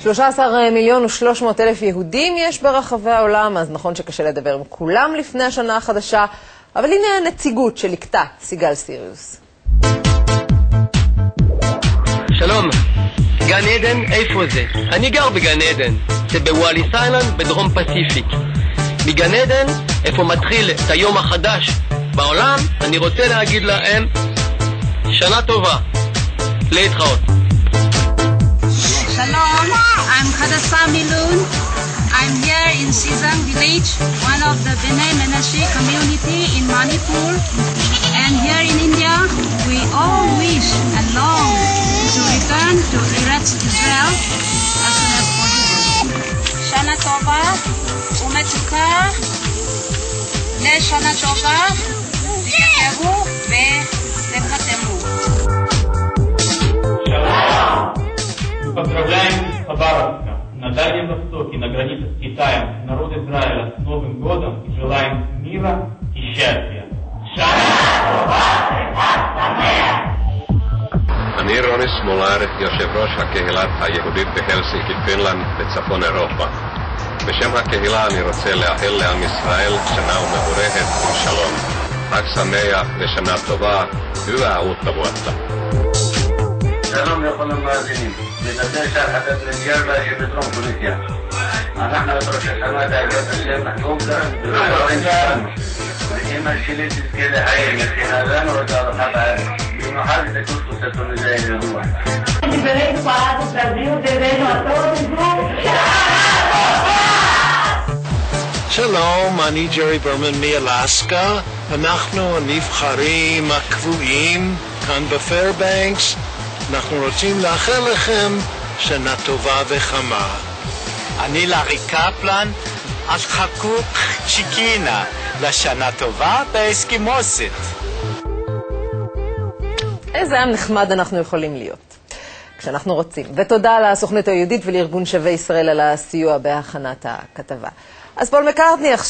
13,300,000 יהודים יש ברחבי העולם, אז נכון שקשה לדבר עם כולם לפני השנה החדשה, אבל הנה הנציגות שלקטה סיגל סיריוס. שלום, גן עדן, איפה זה? אני גר בגן עדן, זה בוואליס איילנד בדרום פסיפיק. בגן עדן, איפה מתחיל את היום החדש בעולם, אני רוצה להגיד להם שנה טובה, להתראות. Shalom, I'm Hadassa Milun. I'm here in Sizang village, one of the Bnei Menashe community in Manipur. And here in India, we all wish and long to return to Eretz Israel as soon as possible. Shana Tova, Umetuka, Le Shana Tova, Tikevu, Ve Tekatemu. Поздравляем Хабаровска на Дальнем Востоке, на границе с Китаем, народ Израиля с Новым годом и желаем мира и счастья. אני רוני סמולר, יושב ראש הקהילת היהודית בהלסינקי, פינלנד, בצפון אירופה. בשם הקהילה אני רוצה לאחל לעם ישראל שנה ומבורכת עם שלום. חג שמח ושנה טובה, hyvää uutta vuotta. שלום לכל המאזינים, מדבר שהחדש לניארלה שבדרום טוניסיה. אנחנו את ראש השנה בעזרת השם נחגוג כאן ולדברים שלנו. ואמא שלי תזכה לחיים, מבחינתנו את הארוחת הערב. במיוחד את הקורס הטוניסאי ידוע. Diferentes paradas do Brasil, desejo a todos שלום, אני ג'רי ברמן מאלסקה. אנחנו הנבחרים הקבועים כאן בפיירבנקס. אנחנו רוצים לאחל לכם שנה טובה וחמה. אני לארי קפלן, אז חכו צ'יקינה לשנה טובה באסקימוסית. איזה עם נחמד אנחנו יכולים להיות כשאנחנו רוצים. ותודה לסוכנות היהודית ולארגון שווה ישראל על הסיוע בהכנת הכתבה. אז פול מקרטני עכשיו.